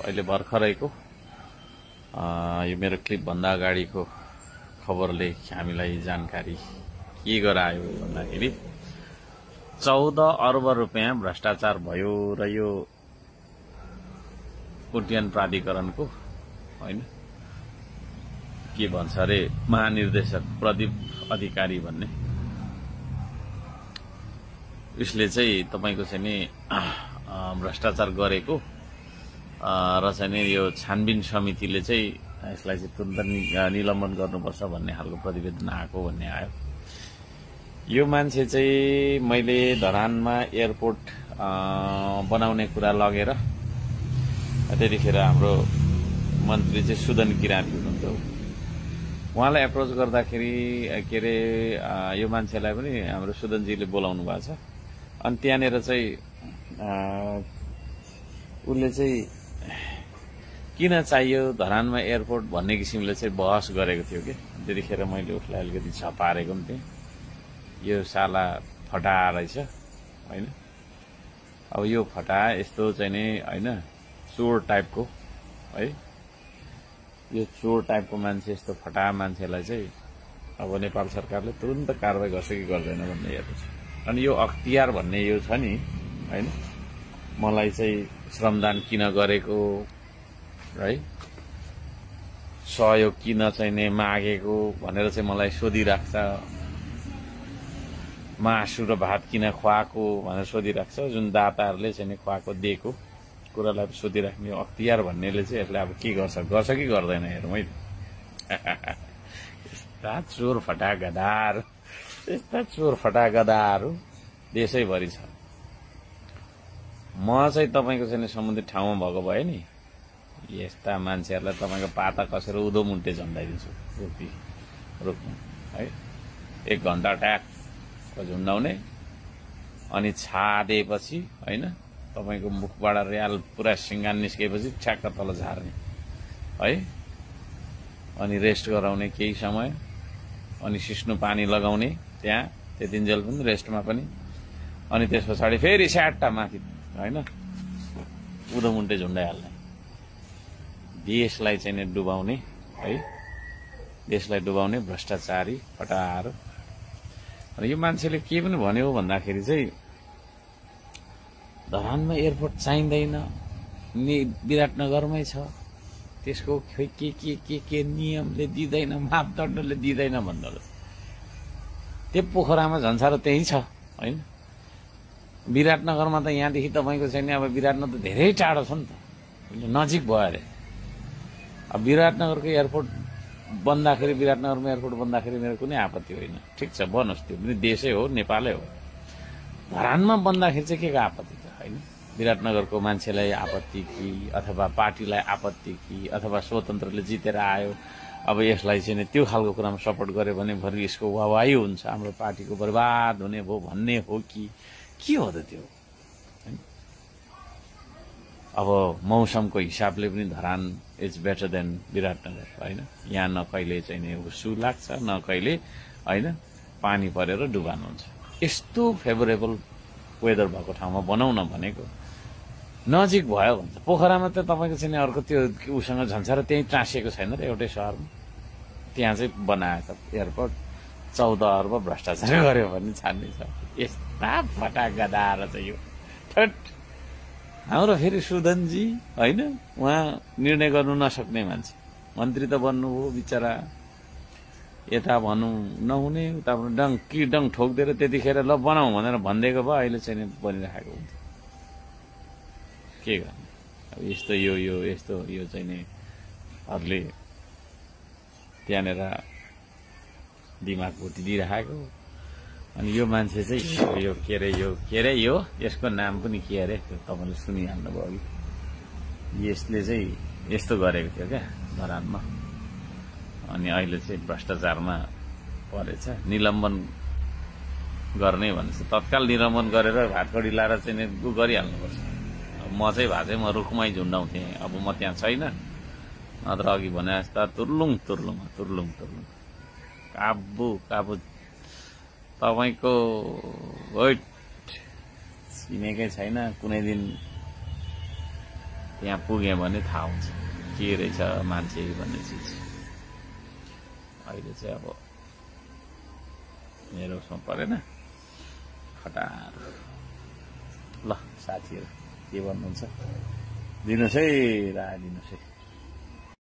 अहिले भर्खरैको यो मेरो क्लिप भन्दा अगाडिको खबरले हामीलाई जानकारी के गरायो भन्दाखेरि 14 अर्ब रुपैयाँ भ्रष्टाचार भयो र यो उड्डयन प्राधिकरणको हैन के भन्छ अरे महानिर्देशक प्रदीप अधिकारी भन्ने उसले चाहिँ तपाईको चाहिँ नि भ्रष्टाचार गरेको र चाहिँ नि यो छानबिन समितिले चाहिँ यसलाई चाहिँ तुरुन्त निलम्बन गर्नुपर्छ भन्ने खालको प्रतिवेदन आएको भन्ने आयो। यो मान्छे चाहिँ मैले धरानमा एयरपोर्ट बनाउने कुरा लगेर त्यतिखेर हाम्रो मन्त्री चाहिँ सुदन किराँती हुनुहुन्थ्यो। उहाँलाई एप्रोच गर्दाखेरि के अरे यो मान्छेलाई पनि हाम्रो सुदनजीले बोलाउनु भएको छ। अनि त्यहाँनिर चाहिँ उसले चाहिँ किन चाहियो धरानमा एयरपोर्ट भन्ने किसिमले चाहिँ बहस गरेको थियो कि त्यतिखेर मैले उसलाई अलिकति झपारेको पनि थिएँ। यो साला फटा रहेछ हैन। अब यो फटा यस्तो चाहिँ नि हैन चोर टाइपको है, यो चोर टाइपको मान्छे यस्तो फटा मान्छेलाई चाहिँ अब नेपाल सरकारले तुरुन्त कारबाही गर्छ कि गर्दैन भन्ने हेर्नु छ। अनि यो अख्तियार भन्ने यो छ नि हैन, मलाई चाहिँ श्रमदान किन गरेको है, सहयोग किन चाहिँ नि मागेको भनेर चाहिँ मलाई सोधिराख्छ, मासु र भात किन खुवाएको भनेर सोधिराख्छ। जुन दाताहरूले चाहिँ नि खुवाएको दिएको कुरालाई सोधिराख्ने अख्तियार भन्नेले चाहिँ यसले अब के गर्छ कि गर्दैन हेरौँ है। यस्ता चोर फटा गधार, यस्ता चोर फटा गधाहरू देशैभरि छ। म चाहिँ तपाईको चाहिँ सम्बन्धित ठाउँमा भएको भए नि यस्ता मान्छेहरूलाई तपाईको पाता कसेर उधो मुन्टे झन्डाइदिन्छु रुखमा है। 1 घण्टा ट्याक झुन्डाउने अनि छादेपछि हैन तपाईको मुखबाट रियाल पुरा सिंगान निस्केपछि ठ्याक्क तल झार्ने है। अनि रेस्ट गराउने केही समय, अनि सिस्नो पानी लगाउने त्यहाँ त्यतिन्जेल पनि रेस्टमा पनि, अनि त्यस पछाडि फेरि स्याट्टा माथि हैन उधो मुन्टे झुन्डाइहाल्ने, देशलाई चाहिँ डुबाउने है, देशलाई डुबाउने भ्रष्टाचारी फटाहार। र यो मान्छेले के पनि भन्यो भन्दाखेरि चाहिँ धरानमा एयरपोर्ट चाहिँदैन, विराटनगरमै छ, त्यसको के नियमले दिँदैन, मापदण्डले दिँदैन भन्दा त्यो पोखरामा झन्सारो त्यही छ हैन। विराटनगरमा त यहाँदेखि तपाईको चाहिँ नि अब विराटनगर त धेरै टाढो छ नि त, नजिक भयो अरे। अब विराटनगरको एयरपोर्ट बन्दाखेरि, विराटनगरमा एयरपोर्ट बन्दाखेरि मेरो कुनै आपत्ति होइन, ठिक छ बनोस्, त्यो पनि देशै हो, नेपालै हो। धरानमा बन्दाखेरि चाहिँ के को आपत्ति त हैन। विराटनगरको मान्छेलाई आपत्ति कि अथवा पार्टीलाई आपत्ति कि अथवा स्वतन्त्रले जितेर आयो, अब यसलाई चाहिँ त्यो खालको कुरामा सपोर्ट गर्यो भने भरि यसको वाहवाही हुन्छ, हाम्रो पार्टीको बर्बाद हुने भयो भन्ने हो कि के हो त त्यो हैन। अब मौसमको हिसाबले पनि Dharan is better than Biratnagar हैन। यहाँ न कहिले चाहिँ नि हुस्सु लाग्छ न कहिले हैन पानी परेर डुबान हुन्छ। यस्तो फेभरेबल वेदर भएको ठाउँमा बनाउन भनेको नजिक भयो भन्छ। पोखरामा त तपाईको चाहिँ अर्को त्यो उसँग झन्सारो त्यही टाँसिएको छैन र एउटै सहरमा, त्यहाँ चाहिँ बनाएको एयरपोर्ट 14 अर्ब भ्रष्टाचार गर्यो भन्ने छान्ने छ। यस्ता फटा गदाएर चाहिँ यो ठट हाम्रो फेरि सुदनजी हैन, उहाँ निर्णय गर्नु नसक्ने मान्छे, मन्त्री त बन्नुभयो बिचरा, यता भनौँ नहुने उता डङ ठोकिदिएर त्यतिखेर ल बनाऊ भनेर भनिदिएको भए अहिले चाहिँ बनिराखेको हुन्थ्यो। के गर्ने अब यस्तो यस्तो यो चाहिँ नि अरूले त्यहाँनिर दिमाग बुद्धि दिइराखेको। अनि यो मान्छे चाहिँ यो के अरे यो यसको नाम पनि के अरे तपाईँले सुनिहाल्नुभयो अघि, यसले चाहिँ यस्तो गरेको थियो क्या धरानमा, अनि अहिले चाहिँ भ्रष्टाचारमा परेछ, निलम्बन गर्ने भनेछ। तत्काल निलम्बन गरेर भातखडी लाएर चाहिँ गरिहाल्नुपर्छ। म चाहिँ भए चाहिँ म रुखमै झुन्डाउँथेँ, अब म त्यहाँ छैन, नत्र अघि भने जस्ता तुर्लुङ काबु तपाईको वेट चिनेकै छैन। कुनै दिन त्यहाँ पुग्यो भने थाहा हुन्छ के रहेछ मान्छे भन्ने चिज। अहिले चाहिँ अब मेरो उसमा परेन खटार। ल साथीहरू के भन्नुहुन्छ दिनुहोस् है राय दिनुहोस् है।